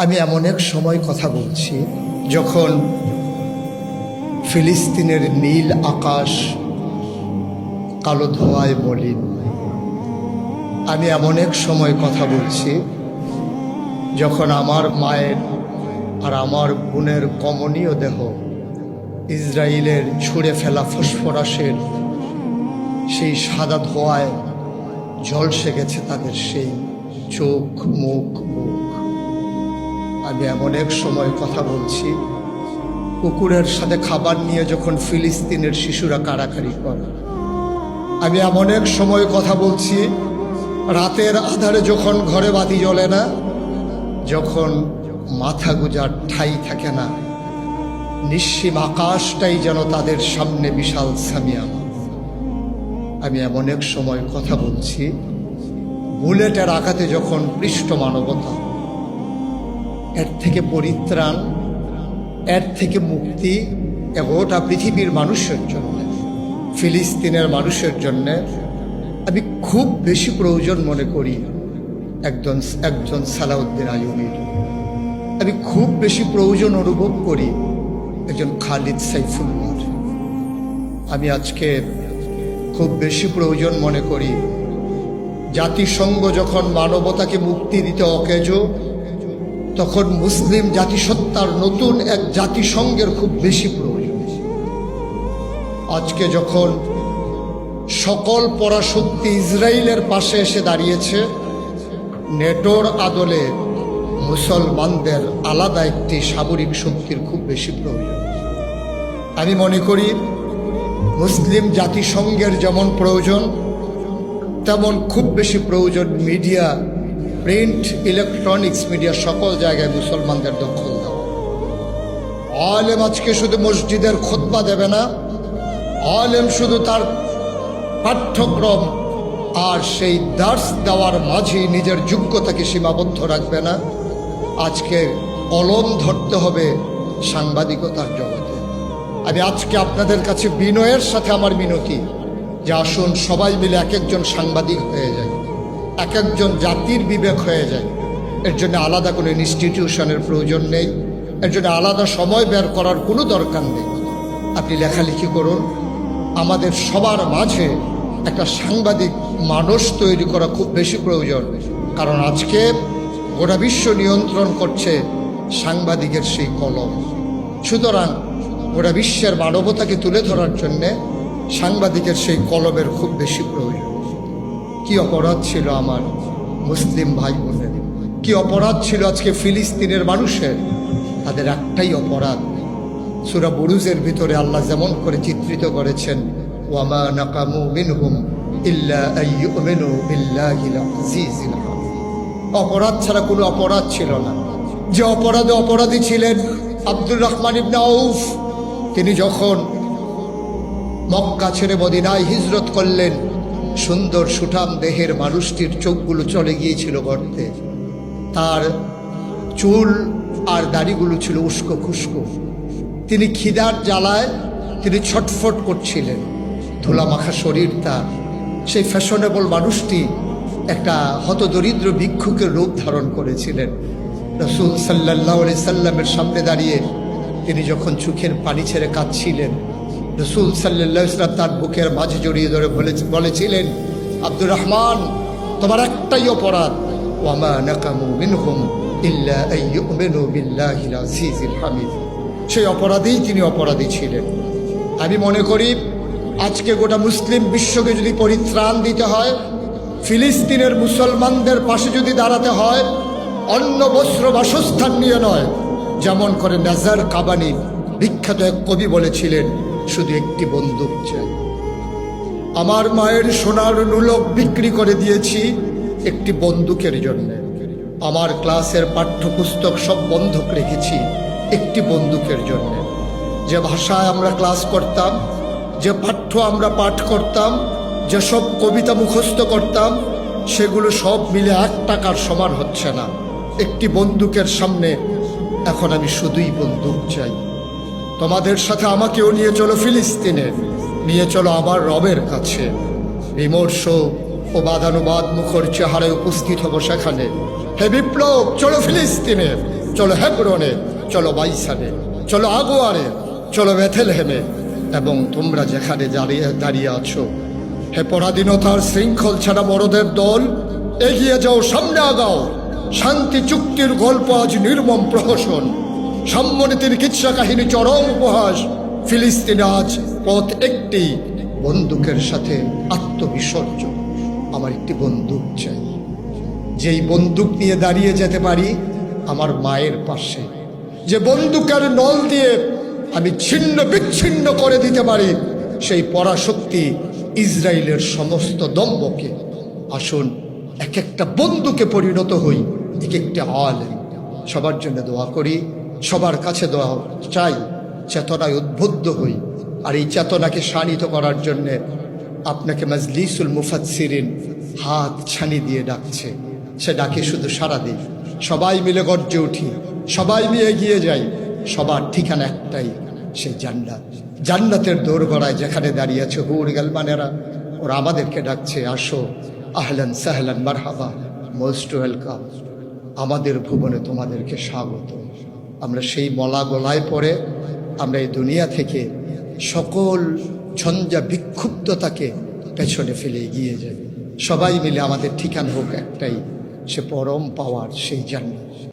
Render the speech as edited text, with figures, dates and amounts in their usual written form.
আমি এমন এক সময় কথা বলছি যখন ফিলিস্তিনের নীল আকাশ কালো ধোঁয়ায় মলিন। আমি এমন এক সময় কথা বলছি যখন আমার মায়ের আর আমার বোনের কমনীয় দেহ ইসরায়েলের ছুঁড়ে ফেলা ফসফরাসের সেই সাদা ধোঁয়ায় ঝলসে গেছে তাদের সেই চোখ, মুখ, বুক। আমি এমন এক সময় কথা বলছি কুকুরের সাথে খাবার নিয়ে যখন ফিলিস্তিনের শিশুরা কাড়াকাড়ি করে। আমি এমন এক সময় কথা বলছি রাতের আধারে যখন ঘরে বাতি জ্বলে না, যখন মাথা গুজার ঠাঁই থাকে না, নিশ্চিম আকাশটাই যেন তাদের সামনে বিশাল সামিয়ানা। আমি এমন এক সময় কথা বলছি বুলেটের আঘাতে যখন পৃষ্ঠ মানবতা, এর থেকে পরিত্রাণ, এর থেকে মুক্তি গোটা পৃথিবীর মানুষের জন্য, ফিলিস্তিনের মানুষের জন্য আমি খুব বেশি প্রয়োজন মনে করি একজন সালাউদ্দিন আইয়ুবীর। আমি খুব বেশি প্রয়োজন অনুভব করি একজন খালিদ সাইফুল্লাহর। আমি আজকে খুব বেশি প্রয়োজন মনে করি জাতিসংঘ যখন মানবতাকে মুক্তি দিতে অকেজ, তখন মুসলিম জাতিসত্তার নতুন এক জাতিসংঘের খুব বেশি প্রয়োজন। আজকে যখন সকল পরাশক্তি ইসরায়েলের পাশে এসে দাঁড়িয়েছে, নেটোর আদলে মুসলমানদের আলাদা একটি সামরিক শক্তির খুব বেশি প্রয়োজন। আমি মনে করি মুসলিম জাতিসংঘের যেমন প্রয়োজন, তেমন খুব বেশি প্রয়োজন মিডিয়া, প্রিন্ট, ইলেকট্রনিক্স মিডিয়া সকল জায়গায় মুসলমানদের দখল দেওয়া। আলেম আজকে শুধু মসজিদের খুতবা দেবে না, আলেম শুধু তার পাঠ্যক্রম আর সেই দার্স দেওয়ার মাঝেই নিজের যোগ্যতাকে সীমাবদ্ধ রাখবে না। আজকে কলম ধরতে হবে সাংবাদিকতার জগতে। আমি আজকে আপনাদের কাছে বিনয়ের সাথে আমার মিনতি যে আসুন সবাই মিলে এক একজন সাংবাদিক হয়ে যায়, এক একজন জাতির বিবেক হয়ে যায়। এর জন্য আলাদা কোনো ইনস্টিটিউশনের প্রয়োজন নেই, এর জন্য আলাদা সময় বের করার কোনো দরকার নেই। আপনি লেখালেখি করুন, আমাদের সবার মাঝে একটা সাংবাদিক মানুষ তৈরি করা খুব বেশি প্রয়োজন। কারণ আজকে গোটা বিশ্ব নিয়ন্ত্রণ করছে সাংবাদিকের সেই কলম। সুতরাং গোটা বিশ্বের মানবতাকে তুলে ধরার জন্যে সাংবাদিকের সেই কলমের খুব বেশি প্রয়োজন। কি অপরাধ ছিল আমার মুসলিম ভাই বোনের, কি অপরাধ ছিল আজকে ফিলিস্তিনের মানুষের। তাদের একটাই অপরাধ, সূরা বুরুজের ভিতরে আল্লাহ যেমন করে চিত্রিত করেছেন, ওয়ামা নাকামু মিনহুম ইল্লা আইয়ুমিনু বিল্লাহিল আজিজিল হামিদ। অপরাধ ছাড়া কোনো অপরাধ ছিল না। যে অপরাধে অপরাধী ছিলেন আব্দুর রহমান ইবনে আউফ, তিনি যখন মক্কা ছেড়ে মদিনায় হিজরত করলেন, সুন্দর সুঠাম দেহের মানুষটির চোখগুলো চলে গিয়েছিল গর্তে, তার চুল আর দাড়িগুলো ছিল উস্কো খুস্কো। তিনি খিদার জ্বালায় তিনি ছটফট করছিলেন, ধুলামাখা শরীর তার। সেই ফ্যাশনেবল মানুষটি একটা হতদরিদ্র ভিক্ষুকের রূপ ধারণ করেছিলেন। রাসূল সাল্লাল্লাহু আলাইহি সাল্লামের সামনে দাঁড়িয়ে তিনি যখন চোখের পানি ছেড়ে কাঁদছিলেন, রাসূল সাল্লাল্লাহু আলাইহি সাল্লাম তার বুকের মাঝে জড়িয়ে ধরে বলেছিলেন, আব্দুর রহমান, তোমার একটাই অপরাধ, ওয়ামা নাকামু মিনহুম ইল্লা আইয়ুমিনু বিল্লাহিল আজিজিল হামিদ। সেই অপরাধেই তিনি অপরাধী ছিলেন। আমি মনে করি আজকে গোটা মুসলিম বিশ্বকে যদি পরিত্রাণ দিতে হয়, ফিলিস্তিনের মুসলমানদের পাশে যদি দাঁড়াতে হয়, অন্ন বস্ত্র বাসস্থান নিয়ে নয়, যেমন করে নাজার কাবানি বিখ্যাত এক কবি বলেছিলেন, শুধু একটি বন্দুক চাই। আমার মায়ের সোনার নুলক বিক্রি করে দিয়েছি একটি বন্দুকের জন্যে। আমার ক্লাসের পাঠ্যপুস্তক সব বন্ধক রেখেছি একটি বন্দুকের জন্যে। যে ভাষায় আমরা ক্লাস করতাম, যে পাঠ্য আমরা পাঠ করতাম, যে সব কবিতা মুখস্থ করতাম, সেগুলো সব মিলে 1 টাকার সমান হচ্ছে না একটি বন্দুকের সামনে। এখন আমি শুধুই বন্দুক চাই। তোমাদের সাথে আমাকেও নিয়ে চলো ফিলিস্তিনে, নিয়ে চলো আমার রবের কাছে। বিমর্ষ ও বাদানুবাদ মুখর চেহারায় উপস্থিত হব সেখানে। হে বিপ্লব, চলো ফিলিস্তিনে। চলো হেব্রনে, চলো বাইসানে, চলো আগোয়ারে, চলো বেথেলহেমে, এবং তোমরা যেখানে দাঁড়িয়ে আছো, হে পরাধীনতার শৃঙ্খল ছাড়া বড়দের দল, এগিয়ে যাও, সামনে আগাও। শান্তি চুক্তির গল্প আজ নির্মম প্রহসন, সাম্যনীতির কিচ্ছা কাহিনী চরম উপহাস। ফিলিস্তিনে আজ পথ একটি, বন্দুকের সাথে আত্মবিসর্জন। আমার একটি বন্দুক চাই, যেই বন্দুক নিয়ে দাঁড়িয়ে যেতে পারি আমার মায়ের পাশে, যে বন্দুকের নল দিয়ে আমি ছিন্ন বিচ্ছিন্ন করে দিতে পারি সেই পরাশক্তি ইসরায়েলের সমস্ত দম্ভকে। আসুন এক একটা বন্দুকে পরিণত হই, এক একটা আলেম। সবার জন্য দোয়া করি, সবার কাছে দোয়া চাই, চেতনায় উদ্বুদ্ধ হই। আর এই চেতনাকে শানিত করার জন্যে আপনাকে মাজলিসুল মুফাসসিরিন হাত ছানি দিয়ে ডাকছে। সে ডাকে শুধু সাড়া দিই, সবাই মিলে গর্জে উঠি, সবাই মিলে এগিয়ে যাই। সবার ঠিকানা একটাই, সেই জান্নাত। জান্নাতের দোরগড়ায় যেখানে দাঁড়িয়ে আছে হুর গালমানেরা, ওরা আমাদেরকে ডাকছে, আসো, আহলান সাহলান মারহাবা, মোস্ট ওয়েলকাম, আমাদের ভুবনে তোমাদেরকে স্বাগত। আমরা সেই মলা গলায় পড়ে আমরা এই দুনিয়া থেকে সকল ঝঞ্ঝা বিক্ষুব্ধতাকে পেছনে ফেলে এগিয়ে যাই। সবাই মিলে আমাদের ঠিকানা হোক একটাই, সে পরম পাওয়ার সেই জান্নাত।